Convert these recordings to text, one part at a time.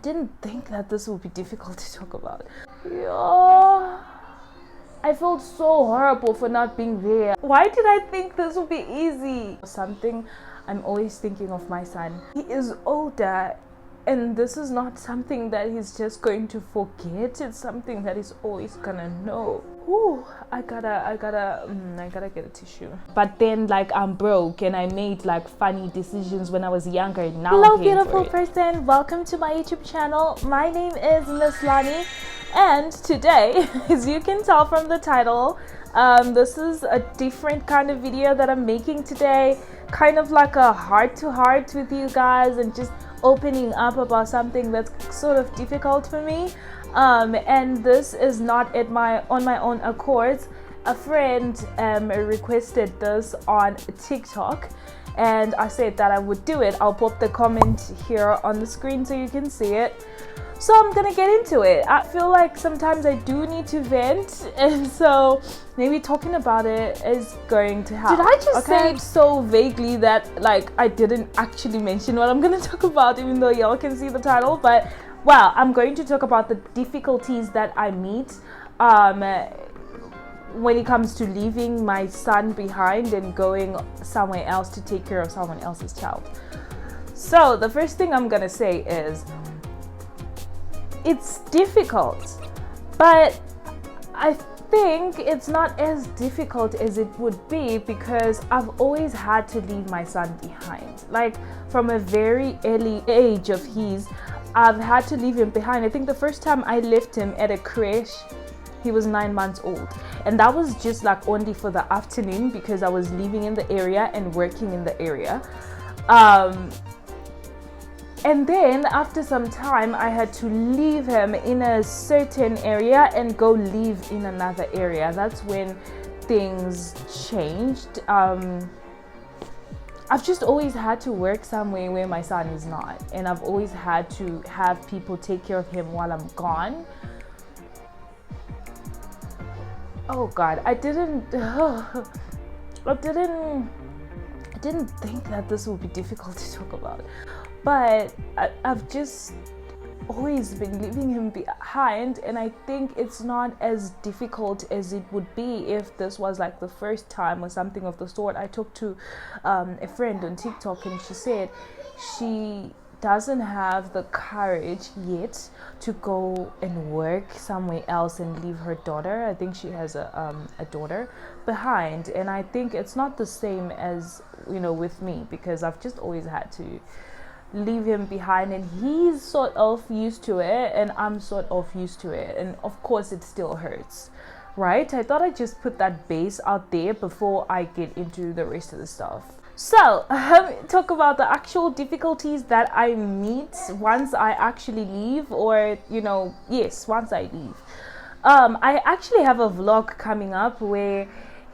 didn't think that this would be difficult to talk about. Yeah. I felt so horrible for not being there. Why did I think this would be easy? Something I'm always thinking of my son. He is older, and this is not something that he's just going to forget. It's something that he's always gonna know. Ooh, I gotta get a tissue. But then, like, I'm broke and I made like funny decisions when I was younger. And now hello beautiful person, welcome to my YouTube channel. My name is Miss Lani, and today, as you can tell from the title, this is a different kind of video that I'm making today. Kind of like a heart-to-heart with you guys and just opening up about something that's sort of difficult for me. And this is not on my own accord. A friend requested this on TikTok, and I said that I would do it. I'll pop the comment here on the screen so you can see it. So I'm gonna get into it. I feel like sometimes I do need to vent, and so maybe talking about it is going to help. Did I just say it so vaguely that like I didn't actually mention what I'm gonna talk about, even though y'all can see the title? But well, I'm going to talk about the difficulties that I meet when it comes to leaving my son behind and going somewhere else to take care of someone else's child. So the first thing I'm gonna say is, it's difficult, but I think it's not as difficult as it would be because I've always had to leave my son behind. Like from a very early age of his, I've had to leave him behind. I think the first time I left him at a creche, he was 9 months old, and that was just like only for the afternoon because I was living in the area and working in the area. And then after some time, I had to leave him in a certain area and go live in another area. That's when things changed. I've just always had to work somewhere where my son is not, and I've always had to have people take care of him while I'm gone. Oh God, I didn't think that this would be difficult to talk about. But I've just always been leaving him behind, and I think it's not as difficult as it would be if this was like the first time or something of the sort. I talked to a friend on TikTok, and she said she doesn't have the courage yet to go and work somewhere else and leave her daughter. I think she has a daughter behind, and I think it's not the same as, you know, with me, because I've just always had to leave him behind, and he's sort of used to it and I'm sort of used to it, and of course it still hurts, right? I thought I'd just put that base out there before I get into the rest of the stuff. So talk about the actual difficulties that I meet once I actually leave, or once I leave. I actually have a vlog coming up where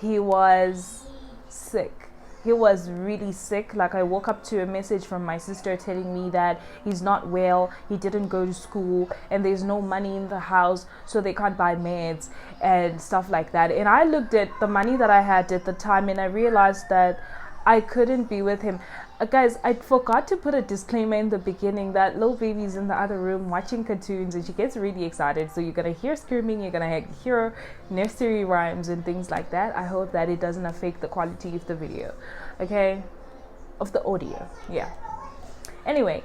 he was sick. He was really sick. Like, I woke up to a message from my sister telling me that he's not well, he didn't go to school, and there's no money in the house, so they can't buy meds and stuff like that. And I looked at the money that I had at the time, and I realized that I couldn't be with him. Guys, I forgot to put a disclaimer in the beginning that little baby's in the other room watching cartoons, and she gets really excited, so you're gonna hear screaming, you're gonna hear nursery rhymes and things like that. I hope that it doesn't affect the quality of the video, okay, of the audio. Yeah, anyway,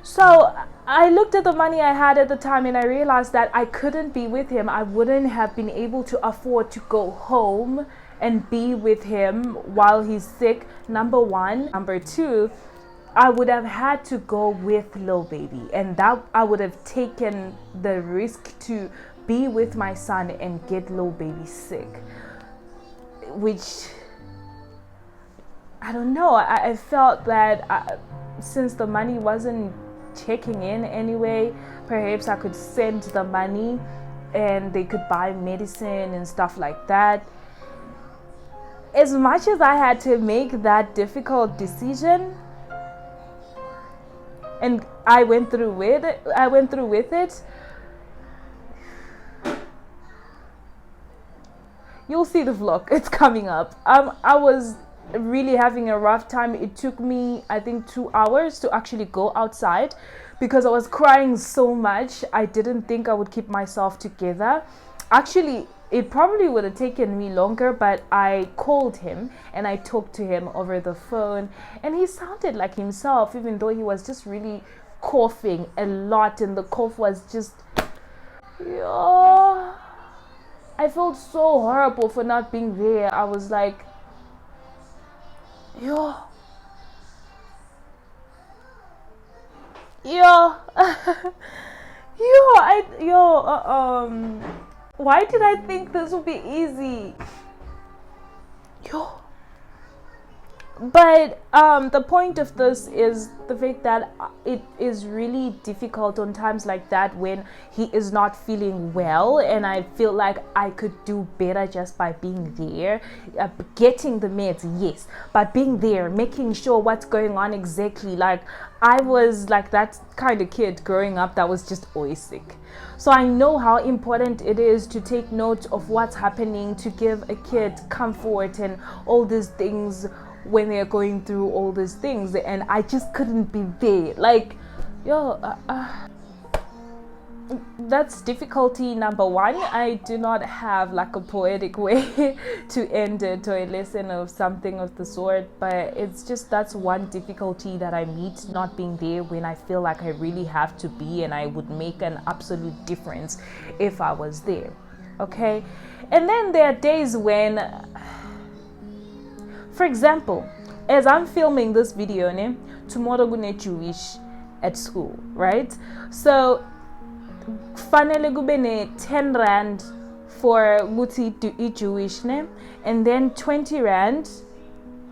so I looked at the money I had at the time, and I realized that I couldn't be with him. I wouldn't have been able to afford to go home and be with him while he's sick, number one. Number two, I would have had to go with Lil Baby, and that I would have taken the risk to be with my son and get Lil Baby sick, which I don't know. I felt that since the money wasn't checking in anyway, perhaps I could send the money and they could buy medicine and stuff like that. As much as I had to make that difficult decision, and I went through with it, you'll see the vlog, it's coming up. I was really having a rough time, it took me, I think, 2 hours to actually go outside because I was crying so much. I didn't think I would keep myself together. Actually, it probably would have taken me longer, but I called him and I talked to him over the phone, and he sounded like himself, even though he was just really coughing a lot, and the cough was just, yeah. I felt so horrible for not being there. I was like, yo, yo, why did I think this would be easy? Yo. But the point of this is the fact that it is really difficult on times like that when he is not feeling well, and I feel like I could do better just by being there, getting the meds, yes, but being there, making sure what's going on exactly. Like, I was like that kind of kid growing up that was just always sick. So I know how important it is to take note of what's happening, to give a kid comfort and all these things when they're going through all these things, and I just couldn't be there. Like, that's difficulty number one. I do not have like a poetic way to end it or a lesson of something of the sort, but it's just, that's one difficulty that I meet, not being there when I feel like I really have to be, and I would make an absolute difference if I was there. Okay, and then there are days when, for example, as I'm filming this video, tomorrow gune Jewish at school, right? So fanele gubene 10 rand for guti to eat Jewish, and then 20 rand,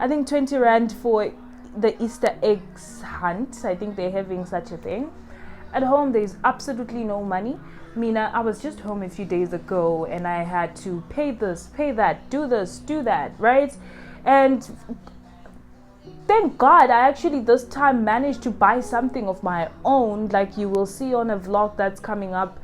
I think 20 rand for the Easter eggs hunt. I think they're having such a thing. At home, there's absolutely no money. Mina, I was just home a few days ago and I had to pay this, pay that, do this, do that, right? And thank God I actually this time managed to buy something of my own, like you will see on a vlog that's coming up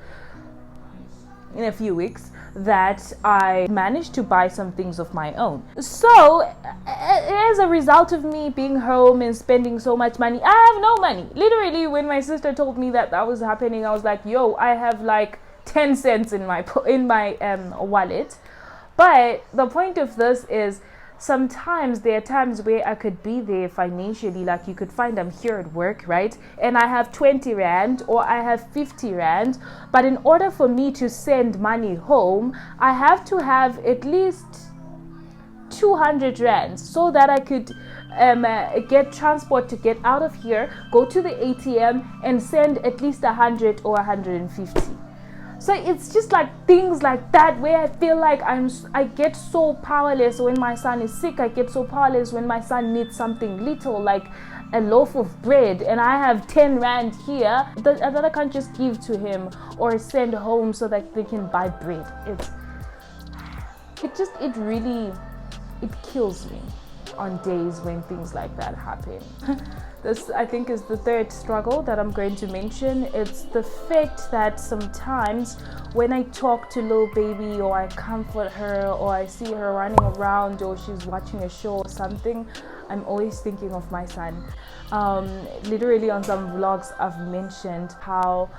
in a few weeks, that I managed to buy some things of my own. So as a result of me being home and spending so much money, I have no money. Literally, when my sister told me that was happening, I was like, yo, I have like 10 cents in my wallet. But the point of this is, sometimes there are times where I could be there financially, like you could find I'm here at work, right? And I have 20 rand or I have 50 rand. But in order for me to send money home, I have to have at least 200 rand so that I could get transport to get out of here, go to the ATM and send at least 100 or 150. So it's just like things like that where I feel like I get so powerless when my son is sick. I get so powerless when my son needs something little, like a loaf of bread, and I have 10 rand here that I can't just give to him or send home so that they can buy bread. It really kills me on days when things like that happen. This, I think, is the third struggle that I'm going to mention. It's the fact that sometimes when I talk to little baby, or I comfort her, or I see her running around, or she's watching a show or something, I'm always thinking of my son. Literally on some vlogs I've mentioned how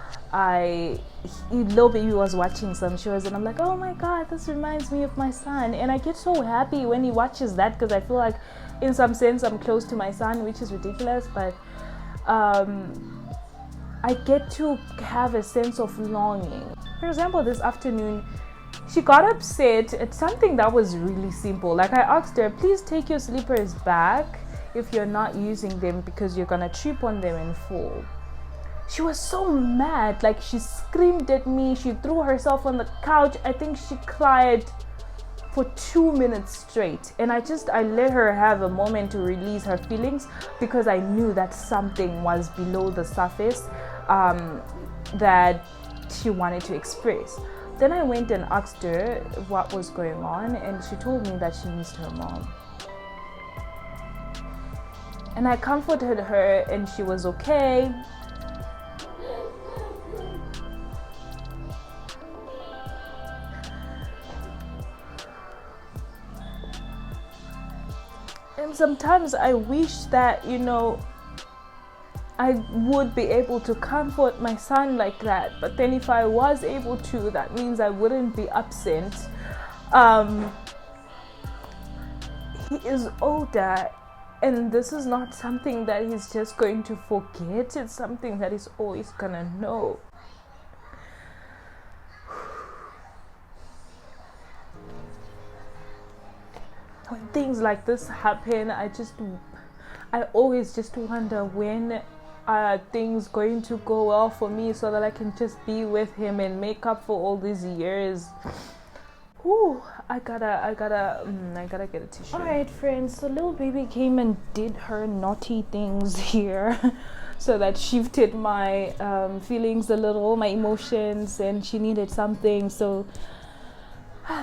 little baby was watching some shows and I'm like, oh my god, this reminds me of my son. And I get so happy when he watches that because I feel like in some sense I'm close to my son, which is ridiculous, but I get to have a sense of longing. For example, this afternoon she got upset at something that was really simple. Like, I asked her, please take your slippers back if you're not using them because you're gonna trip on them and fall. She was so mad, like she screamed at me, she threw herself on the couch. I think she cried for 2 minutes straight, and I let her have a moment to release her feelings because I knew that something was below the surface that she wanted to express. Then I went and asked her what was going on, and she told me that she missed her mom. And I comforted her and she was okay. And sometimes I wish that, you know, I would be able to comfort my son like that. But then if I was able to, that means I wouldn't be absent. He is older, and this is not something that he's just going to forget. It's something that he's always gonna know. When things like this happen, I always just wonder, when are things going to go well for me so that I can just be with him and make up for all these years. Ooh, I gotta get a tissue. Alright friends, so little baby came and did her naughty things here. So that shifted my feelings a little, my emotions, and she needed something. So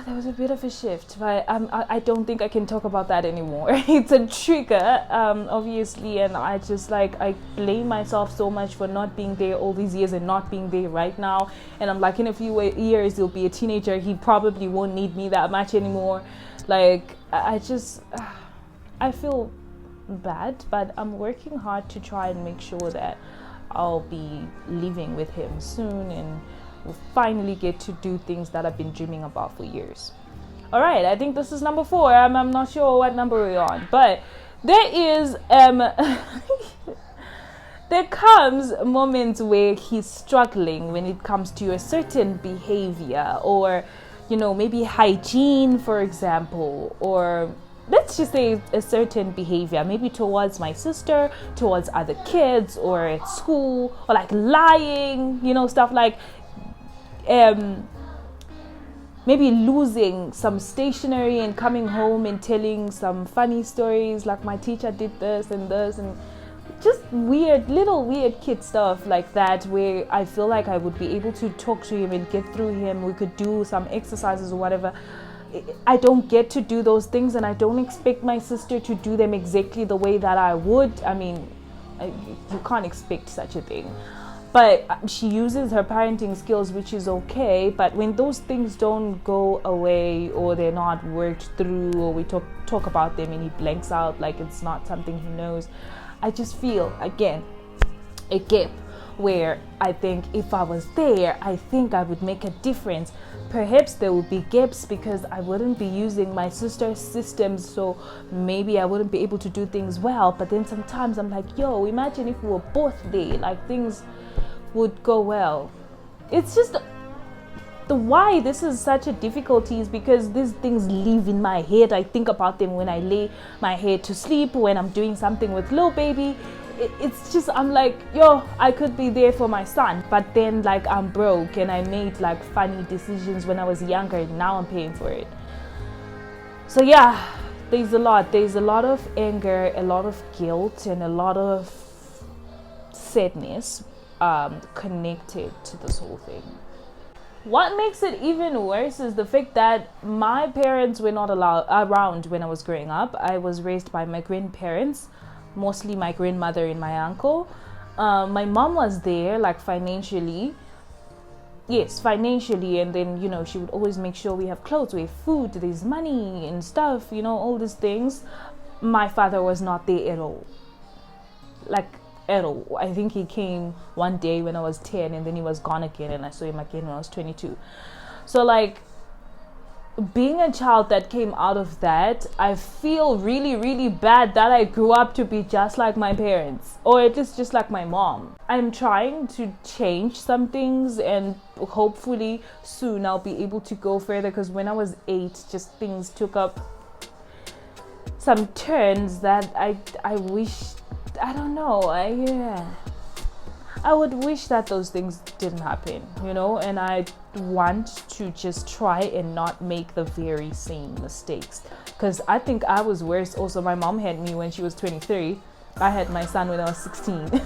there was a bit of a shift, but I don't think I can talk about that anymore. It's a trigger, obviously, and I blame myself so much for not being there all these years and not being there right now. And I'm like, in a few years he'll be a teenager, he probably won't need me that much anymore. Like, I feel bad, but I'm working hard to try and make sure that I'll be living with him soon, and we'll finally get to do things that I've been dreaming about for years. All right, I think this is number 4. I'm not sure what number we're on, but there is there comes moments where he's struggling when it comes to a certain behavior, or, you know, maybe hygiene, for example, or let's just say a certain behavior, maybe towards my sister, towards other kids, or at school, or like lying, you know, stuff like maybe losing some stationery and coming home and telling some funny stories, like my teacher did this, and just little weird kid stuff like that, where I feel like I would be able to talk to him and get through him. We could do some exercises or whatever. I don't get to do those things, and I don't expect my sister to do them exactly the way that I would. I mean, you can't expect such a thing. But she uses her parenting skills, which is okay. But when those things don't go away, or they're not worked through, or we talk about them and he blanks out like it's not something he knows, I just feel, again, a gap where I think if I was there, I think I would make a difference. Perhaps there would be gaps because I wouldn't be using my sister's systems, so maybe I wouldn't be able to do things well. But then sometimes I'm like, yo, imagine if we were both there, like things would go well. It's just the why this is such a difficulty is because these things live in my head. I think about them when I lay my head to sleep, when I'm doing something with little baby. It's just, I'm like, yo, I could be there for my son, but then like I'm broke and I made like funny decisions when I was younger, and now I'm paying for it. So yeah, there's a lot of anger, a lot of guilt, and a lot of sadness connected to this whole thing. What makes it even worse is the fact that my parents were not around when I was growing up. I was raised by my grandparents, mostly my grandmother and my uncle. My mom was there, like financially, and then, you know, she would always make sure we have clothes, we have food, there's money and stuff, you know, all these things. My father was not there at all, like at all. I think he came one day when I was 10, and then he was gone again, and I saw him again when I was 22. So like, being a child that came out of that, I feel really, really bad that I grew up to be just like my parents, or at least just like my mom. I'm trying to change some things, and hopefully soon I'll be able to go further, because when I was 8, just things took up some turns that I wish, I don't know, I would wish that those things didn't happen, you know, and I want to just try and not make the very same mistakes, because I think I was worse. Also, my mom had me when she was 23. I had my son when I was 16.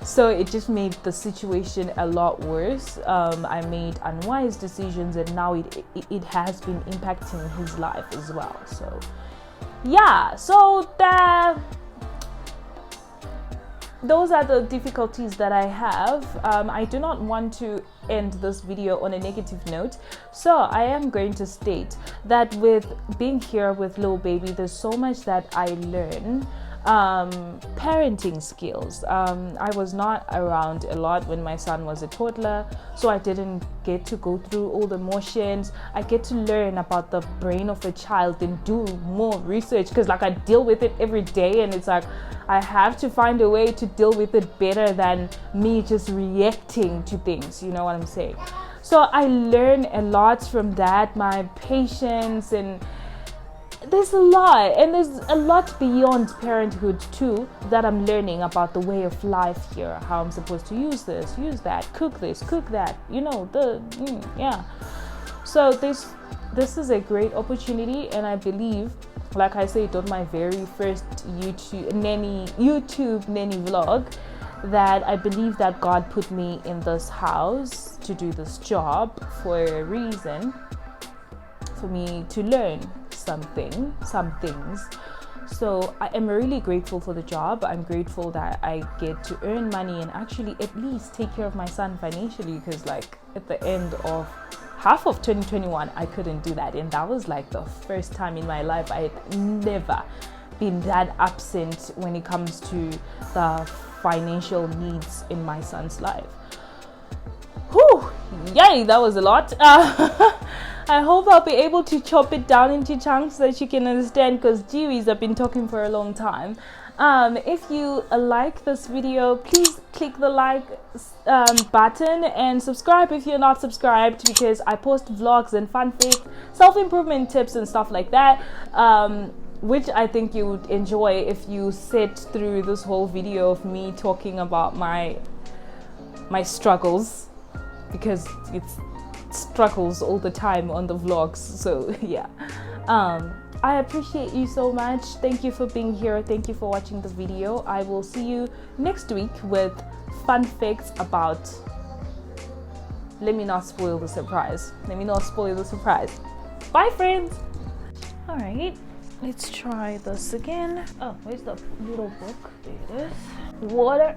So it just made the situation a lot worse. I made unwise decisions, and now it has been impacting his life as well. So yeah, so those are the difficulties that I have. I do not want to end this video on a negative note, so I am going to state that with being here with little baby, there's so much that I learn. Parenting skills. I was not around a lot when my son was a toddler, so I didn't get to go through all the motions. I get to learn about the brain of a child and do more research, because like I deal with it every day, and it's like I have to find a way to deal with it better than me just reacting to things, you know what I'm saying? So I learn a lot from that, my patience, and there's a lot, and there's a lot beyond parenthood too that I'm learning about the way of life here, how I'm supposed to use this, use that, cook this, cook that, you know, yeah. So this is a great opportunity, and I believe, like I said on my very first YouTube nanny vlog, that I believe that God put me in this house to do this job for a reason, for me to learn some things. So I am really grateful for the job. I'm grateful that I get to earn money and actually at least take care of my son financially, because like at the end of half of 2021 I couldn't do that, and that was like the first time in my life. I had never been that absent when it comes to the financial needs in my son's life. Whew, yay, that was a lot. I hope I'll be able to chop it down into chunks so that you can understand, because geez, I've been talking for a long time. If you like this video, please click the like button and subscribe if you're not subscribed, because I post vlogs and fun facts, self-improvement tips and stuff like that, which I think you would enjoy if you sit through this whole video of me talking about my struggles, because it's struggles all the time on the vlogs. So yeah, I appreciate you so much. Thank you for being here. Thank you for watching the video. I will see you next week with fun facts about, let me not spoil the surprise. Bye friends. All right, let's try this again. Oh, where's the little book? There it is. Water.